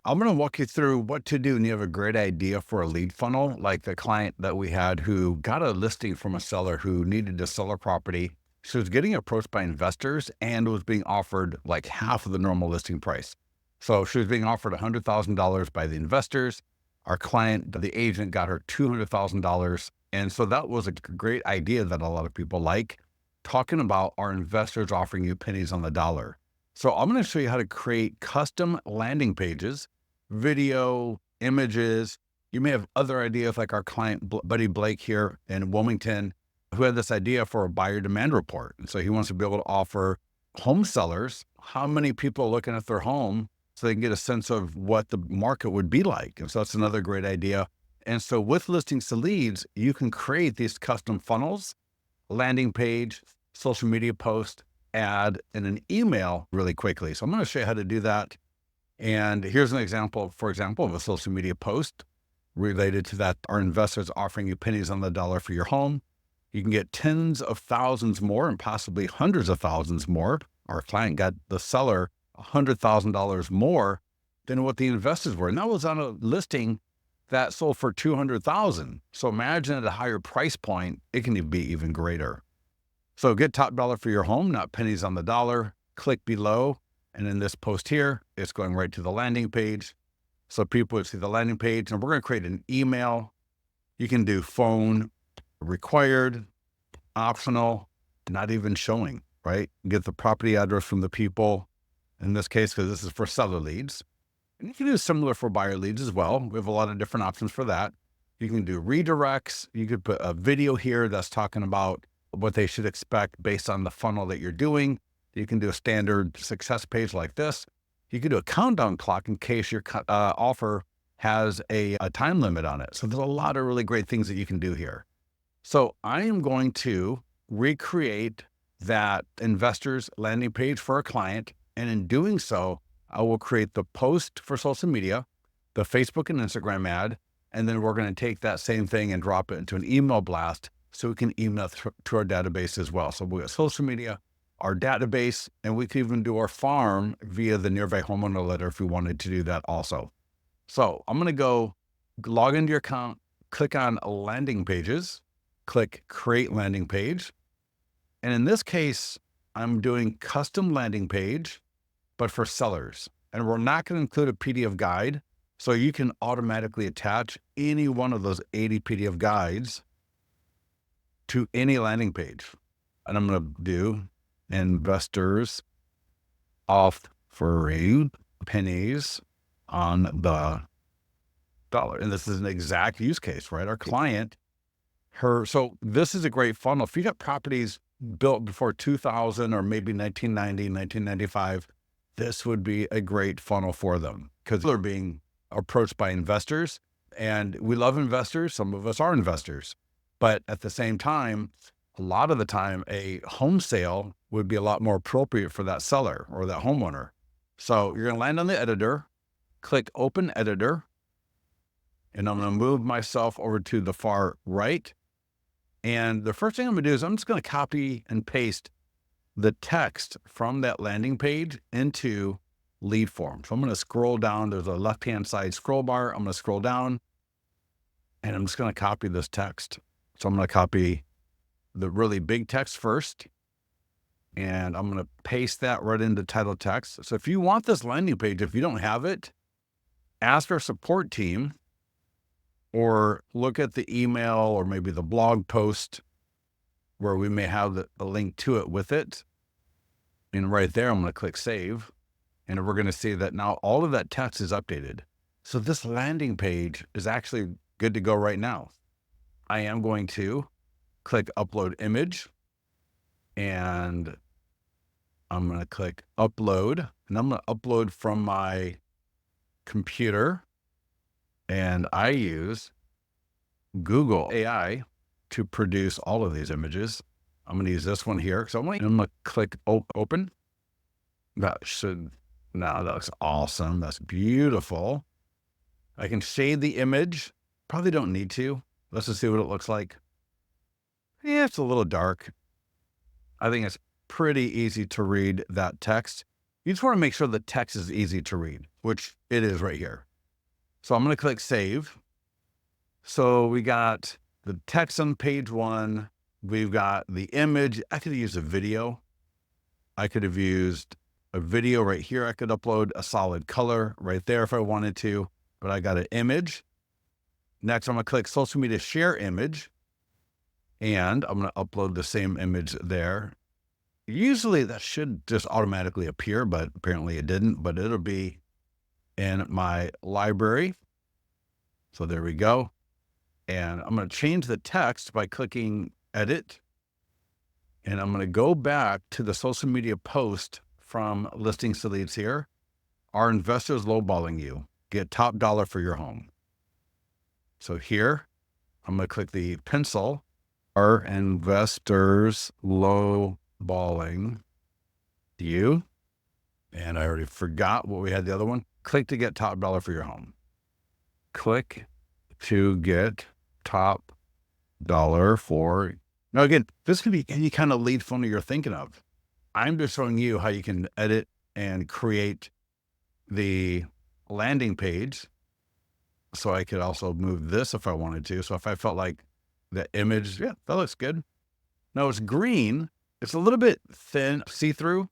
I'm going to walk you through what to do when you have a great idea for a lead funnel, like the client that we had who got a listing from a seller who needed to sell a property. She was getting approached by investors and was being offered like half of the normal listing price. So she was being offered $100,000 by the investors. Our client, the agent, got her $200,000. And so that was a great idea that a lot of people like, talking about our investors offering you pennies on the dollar. So I'm going to show you how to create custom landing pages, video, images. You may have other ideas like our client, Buddy Blake here in Wilmington, who had this idea for a buyer demand report. And so he wants to be able to offer home sellers how many people are looking at their home so they can get a sense of what the market would be like. And so that's another great idea. And so with listings to leads, you can create these custom funnels, landing page, social media post, ad, and an email really quickly. So I'm going to show you how to do that. And here's an example, for example, of a social media post related to that. Our investors offering you pennies on the dollar for your home. You can get tens of thousands more and possibly hundreds of thousands more. Our client got the seller $100,000 more than what the investors were. And that was on a listing that sold for $200,000. So imagine at a higher price point, it can be even greater. So get top dollar for your home, not pennies on the dollar. Click below. And in this post here, it's going right to the landing page. So people would see the landing page, and we're going to create an email. You can do phone, required, optional, not even showing, right? Get the property address from the people, in this case, because this is for seller leads. And you can do similar for buyer leads as well. We have a lot of different options for that. You can do redirects. You could put a video here that's talking about what they should expect based on the funnel that you're doing. You can do a standard success page like this. You can do a countdown clock in case your offer has a time limit on it. So there's a lot of really great things that you can do here. So I am going to recreate that investors landing page for a client. And in doing so, I will create the post for social media, the Facebook and Instagram ad, and then we're going to take that same thing and drop it into an email blast so we can email to our database as well. So we have social media, our database, and we can even do our farm via the Nearby Homeowner Letter if we wanted to do that also. So I'm going to go log into your account, click on landing pages, click create landing page. And in this case, I'm doing custom landing page, but for sellers. And we're not going to include a PDF guide. So you can automatically attach any one of those 80 PDF guides to any landing page. And I'm going to do investors offering pennies on the dollar. And this is an exact use case, right? Our client, so this is a great funnel. If you got properties built before 2000 or maybe 1990, 1995, this would be a great funnel for them because they're being approached by investors, and we love investors. Some of us are investors, but at the same time, a lot of the time a home sale would be a lot more appropriate for that seller or that homeowner. So you're going to land on the editor, click open editor, and I'm going to move myself over to the far right. And the first thing I'm going to do is I'm just going to copy and paste the text from that landing page into lead form. So I'm going to scroll down. There's a left-hand side scroll bar. I'm going to scroll down and I'm just going to copy this text. So I'm going to copy the really big text first, and I'm going to paste that right into title text. So if you want this landing page, if you don't have it, ask our support team or look at the email or maybe the blog post where we may have the link to it with it. And right there, I'm going to click save. And we're going to see that now all of that text is updated. So this landing page is actually good to go right now. I am going to click upload image, and I'm going to click upload, and I'm going to upload from my computer, and I use Google AI to produce all of these images. I'm going to use this one here. So I'm going to click open. That looks awesome. That's beautiful. I can shade the image. Probably don't need to. Let's just see what it looks like. Yeah, it's a little dark. I think it's pretty easy to read that text. You just want to make sure the text is easy to read, which it is right here. So I'm going to click save. So we got the text on page 1. We've got the image. I could have used a video. I could have used a video right here. I could upload a solid color right there if I wanted to, but I got an image. Next, I'm going to click social media share image, and I'm going to upload the same image there. Usually that should just automatically appear, but apparently it didn't, but it'll be in my library. So there we go. And I'm going to change the text by clicking edit. And I'm going to go back to the social media post from Listings to Leads here. Are investors lowballing you? Get top dollar for your home. So here, I'm going to click the pencil. Are investors lowballing you? And I already forgot what we had the other one. Click to get top dollar for your home. Click to get top dollar for. Now, again, this could be any kind of lead funnel you're thinking of. I'm just showing you how you can edit and create the landing page. So I could also move this if I wanted to. So if I felt like the image, yeah, that looks good. Now it's green. It's a little bit thin, see-through.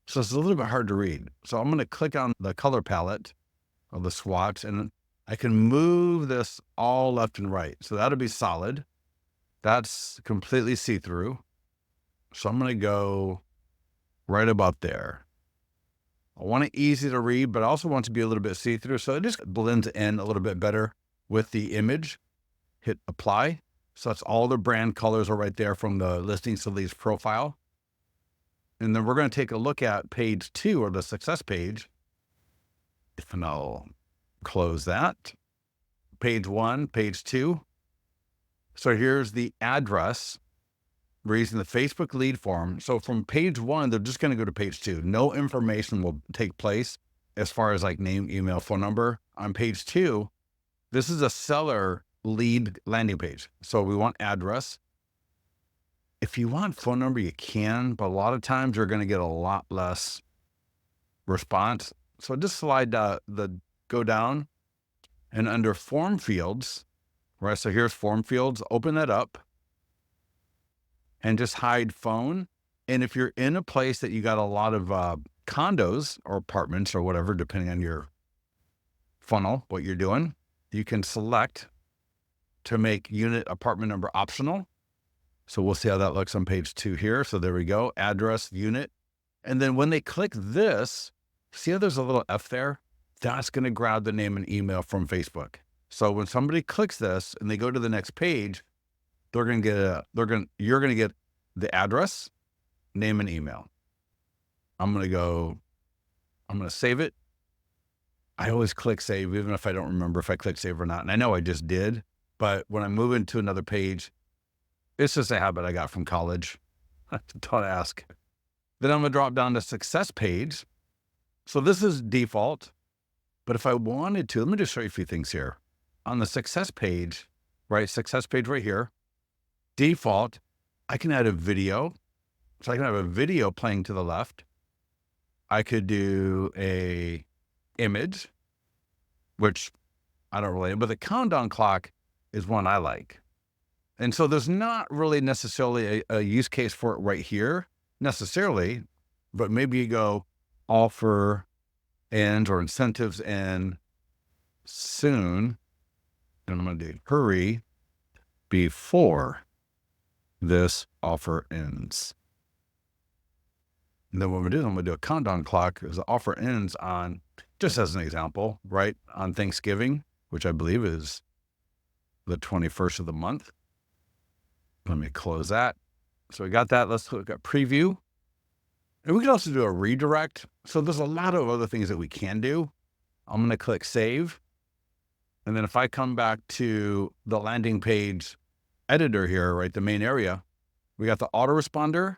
So it's a little bit hard to read. So I'm going to click on the color palette or the swatch, and I can move this all left and right. So that'll be solid. That's completely see-through. So I'm going to go right about there. I want it easy to read, but I also want it to be a little bit see-through. So it just blends in a little bit better with the image. Hit apply. So that's all the brand colors are right there from the Listings to Leads profile. And then we're going to take a look at page 2, or the success page. And I'll close that. Page 1, page 2. So here's the address. We're using the Facebook lead form. So from page 1, they're just going to go to page 2. No information will take place as far as like name, email, phone number. On page 2, this is a seller lead landing page. So we want address. If you want phone number, you can, but a lot of times you're going to get a lot less response. So just slide go down, and under form fields, right? So here's form fields, open that up and just hide phone. And if you're in a place that you got a lot of condos or apartments or whatever, depending on your funnel, what you're doing, you can select to make unit apartment number optional. So we'll see how that looks on page 2 here. So there we go, address, unit. And then when they click this, see how there's a little F there? That's going to grab the name and email from Facebook. So when somebody clicks this and they go to the next page, you're going to get the address, name, and email. I'm going to save it. I always click save, even if I don't remember if I click save or not. And I know I just did, but when I move into another page, it's just a habit I got from college. Don't ask. Then I'm going to drop down to success page. So this is default, but if I wanted to, let me just show you a few things here. On the success page, right? Success page right here, default, I can add a video. So I can have a video playing to the left. I could do a image, which I don't really, but the countdown clock is one I like. And so there's not really necessarily a use case for it right here necessarily, but maybe you go offer ends or incentives end soon. And I'm going to do hurry before this offer ends. And then what I'm going to do a countdown clock is the offer ends on, just as an example, right, on Thanksgiving, which I believe is the 21st of the month. Let me close that. So we got that. Let's look at preview. And we can also do a redirect. So there's a lot of other things that we can do. I'm going to click save. And then if I come back to the landing page editor here, right, the main area, we got the autoresponder.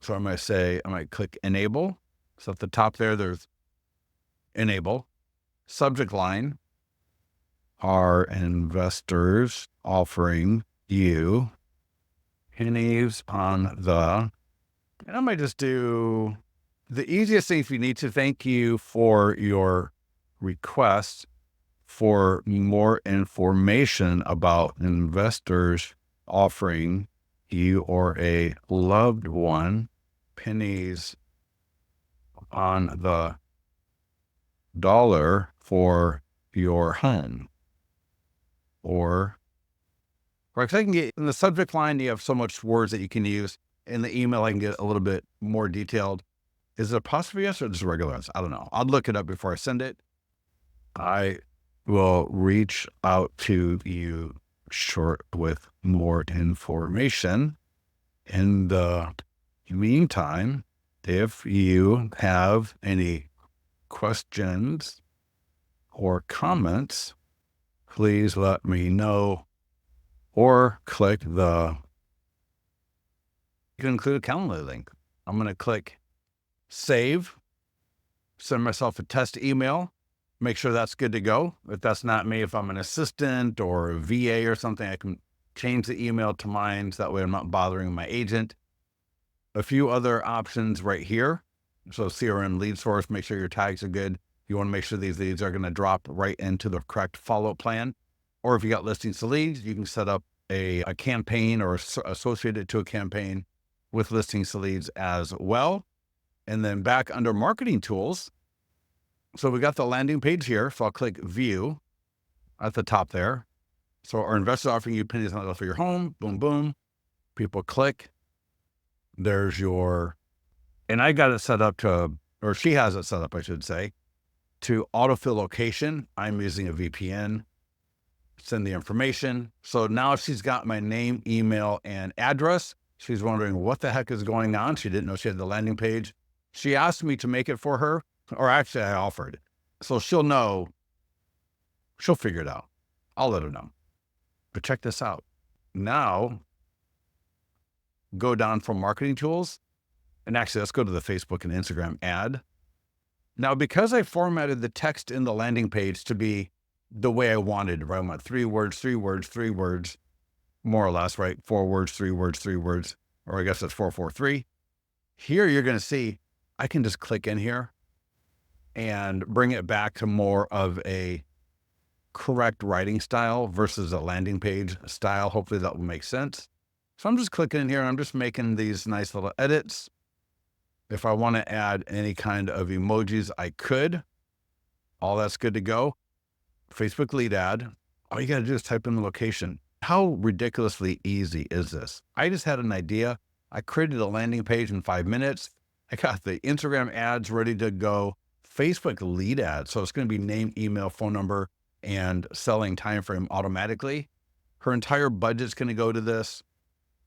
So I might click enable. So at the top there's enable. Subject line, are investors offering you pennies on the And I might just do the easiest thing if you need to thank you for your request for more information about investors offering you or a loved one pennies on the dollar for your home. Or, because I can get in the subject line, you have so much words that you can use. In the email, I can get a little bit more detailed. Is it a apostrophe S or just a regular S? I don't know. I'll look it up before I send it. I will reach out to you short with more information. In the meantime, if you have any questions or comments, please let me know or click the, you can include a Calendly link. I'm going to click save, send myself a test email, make sure that's good to go. If that's not me, if I'm an assistant or a VA or something, I can change the email to mine so that way I'm not bothering my agent. A few other options right here. So CRM lead source, make sure your tags are good. You want to make sure these leads are going to drop right into the correct follow-up plan. Or if you got listings to leads, you can set up a campaign or associate it to a campaign with listings to leads as well. And then back under marketing tools. So we got the landing page here. So I'll click view at the top there. So our investors offering you pennies on the dollar for your home. Boom, boom. People click. There's your, and I got it set up to, or she has it set up, I should say, to autofill location. I'm using a VPN. Send the information. So now she's got my name, email, and address. She's wondering what the heck is going on. She didn't know she had the landing page. She asked me to make it for her, or actually I offered. So she'll know, she'll figure it out. I'll let her know. But check this out. Now, go down from marketing tools. And actually, let's go to the Facebook and Instagram ad. Now, because I formatted the text in the landing page to be the way I wanted, right? I want 3 words, 3 words, 3 words, more or less, right? 4 words, 3 words, 3 words, or I guess that's 4, 4, 3. Here, you're going to see, I can just click in here and bring it back to more of a correct writing style versus a landing page style. Hopefully that will make sense. So I'm just clicking in here and I'm just making these nice little edits. If I want to add any kind of emojis, I could. All that's good to go. Facebook lead ad. All you got to do is type in the location. How ridiculously easy is this? I just had an idea. I created a landing page in 5 minutes. I got the Instagram ads ready to go. Facebook lead ad. So it's going to be name, email, phone number, and selling time frame automatically. Her entire budget's going to go to this.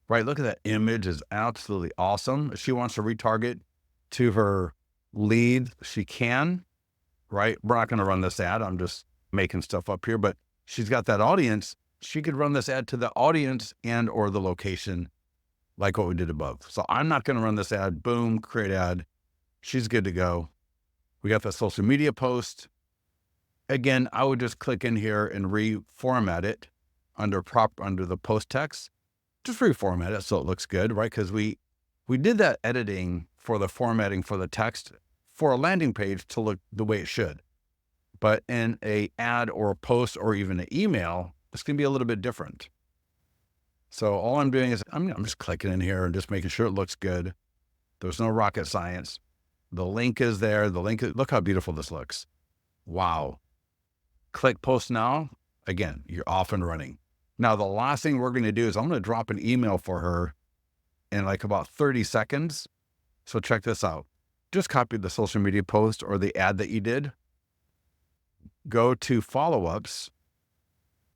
Right? Look at that image. Is absolutely awesome. If she wants to retarget to her lead, she can. Right? We're not going to run this ad. I'm just making stuff up here, but she's got that audience. She could run this ad to the audience and or the location like what we did above. So I'm not going to run this ad. Boom, create ad. She's good to go. We got the social media post. Again, I would just click in here and reformat it under the post text. Just reformat it so it looks good, right? Because we did that editing for the formatting for the text for a landing page to look the way it should. But in a ad or a post or even an email, it's going to be a little bit different. So all I'm doing is I'm just clicking in here and just making sure it looks good. There's no rocket science. The link is there. Look how beautiful this looks. Wow. Click post now. Again, you're off and running. Now, the last thing we're going to do is I'm going to drop an email for her in like about 30 seconds. So check this out. Just copy the social media post or the ad that you did. Go to follow-ups,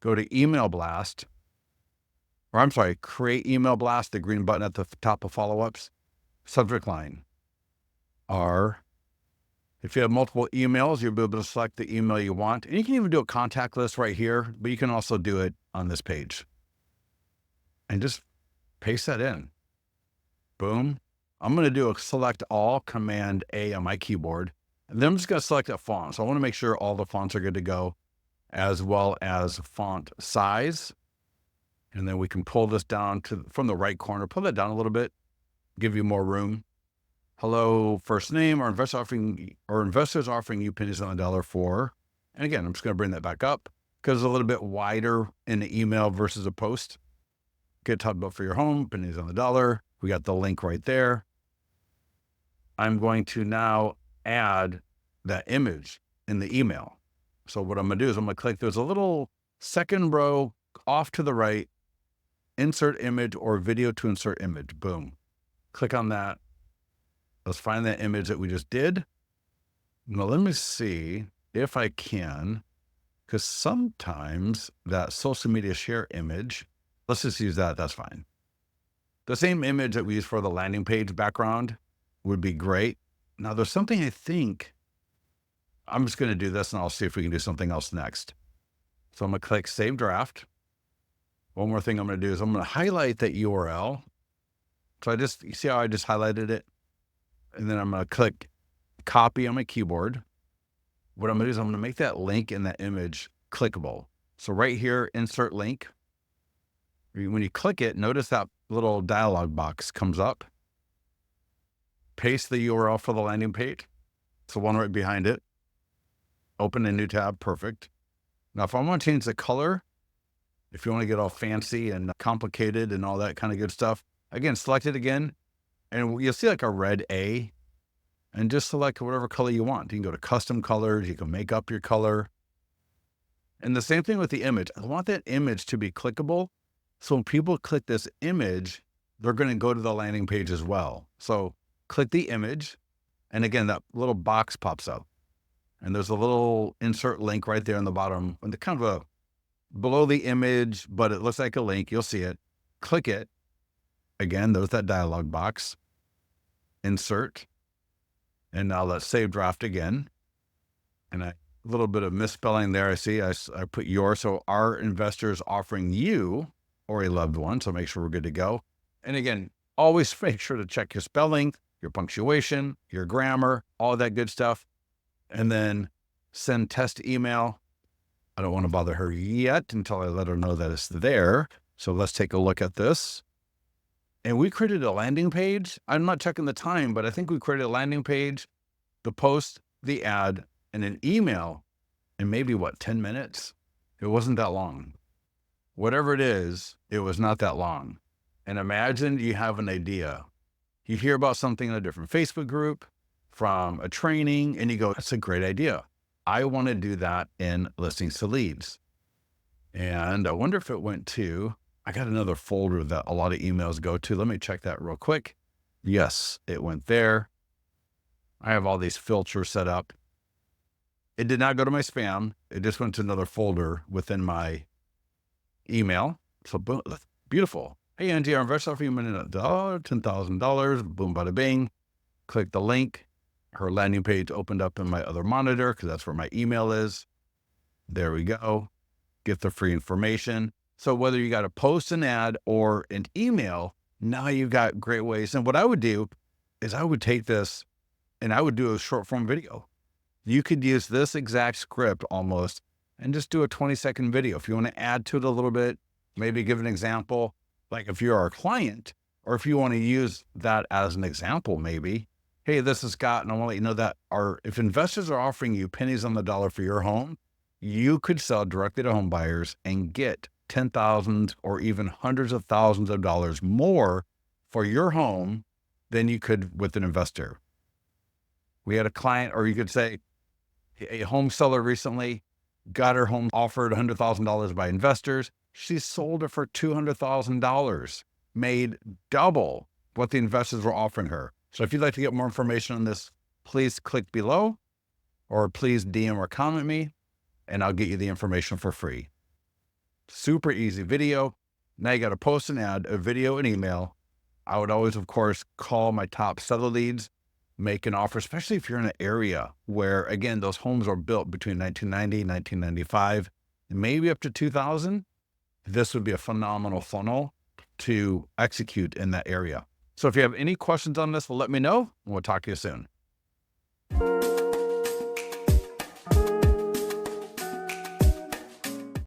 go to email blast, or I'm sorry, create email blast, the green button at the top of follow-ups, subject line are, if you have multiple emails, you'll be able to select the email you want. And you can even do a contact list right here, but you can also do it on this page. And just paste that in. Boom. I'm going to do a select all, Command A on my keyboard. And then I'm just going to select a font. So I want to make sure all the fonts are good to go, as well as font size. And then we can pull this down from the right corner, pull that down a little bit, give you more room. hello, first name, or investors offering you pennies on the dollar for, and again, I'm just going to bring that back up because it's a little bit wider in the email versus a post. Get talked about for your home, pennies on the dollar. We got the link right there. I'm going to now add that image in the email. So what I'm going to do is I'm going to click, there's a little second row off to the right, insert image or video to insert image. Boom. Click on that. Let's find that image that we just did. Now let me see if I can, because sometimes that social media share image, let's just use that. That's fine. The same image that we use for the landing page background would be great. Now there's something I think, I'm just going to do this and I'll see if we can do something else next. So I'm going to click Save Draft. One more thing I'm going to do is I'm going to highlight that URL. So you see how I just highlighted it? And then I'm going to click Copy on my keyboard. What I'm going to do is I'm going to make that link in that image clickable. So right here, Insert Link. When you click it, notice that little dialog box comes up. Paste the URL for the landing page. It's the one right behind it. Open a new tab, perfect. Now, if I want to change the color, if you want to get all fancy and complicated and all that kind of good stuff, again, select it again, and you'll see like a red A, and just select whatever color you want. You can go to custom colors, you can make up your color. And the same thing with the image. I want that image to be clickable. So when people click this image, they're going to go to the landing page as well. So click the image, and again, that little box pops up. And there's a little insert link right there in the bottom, and the kind of below the image, but it looks like a link. You'll see it. Click it. Again, there's that dialog box. Insert. And now let's save draft again. And a little bit of misspelling there. I see I put your, so our investors offering you or a loved one. So make sure we're good to go. And again, always make sure to check your spelling, your punctuation, your grammar, all that good stuff. And then send test email. I don't want to bother her yet until I let her know that it's there. So let's take a look at this. And we created a landing page. I'm not checking the time, but I think we created a landing page, the post, the ad, and an email in maybe 10 minutes? It wasn't that long. Whatever it is, it was not that long. And imagine you have an idea. You hear about something in a different Facebook group, from a training, and you go, that's a great idea. I want to do that in Listings to Leads. And I wonder if it went to, I got another folder that a lot of emails go to. Let me check that real quick. Yes, it went there. I have all these filters set up. It did not go to my spam. It just went to another folder within my email. So boom, beautiful. Hey, Angie, our investor offer you $10,000, boom, bada bing. Click the link. Her landing page opened up in my other monitor because that's where my email is. There we go. Get the free information. So whether you got to post an ad or an email, now you've got great ways. And what I would do is I would take this and I would do a short form video. You could use this exact script almost and just do a 20-second video. If you want to add to it a little bit, maybe give an example, like if you're our client, or if you want to use that as an example, maybe, hey, this is Scott, and I want to let you know that if investors are offering you pennies on the dollar for your home, you could sell directly to home buyers and get 10,000 or even hundreds of thousands of dollars more for your home than you could with an investor. We had a client, or you could say a home seller recently got her home offered $100,000 by investors. She sold it for $200,000, made double what the investors were offering her. So if you'd like to get more information on this, please click below, or please DM or comment me, and I'll get you the information for free. Super easy video. Now you got to post an ad, a video, an email. I would always, of course, call my top seller leads, make an offer, especially if you're in an area where, again, those homes are built between 1990, 1995, and maybe up to 2000. This would be a phenomenal funnel to execute in that area. So if you have any questions on this, well, let me know, and we'll talk to you soon.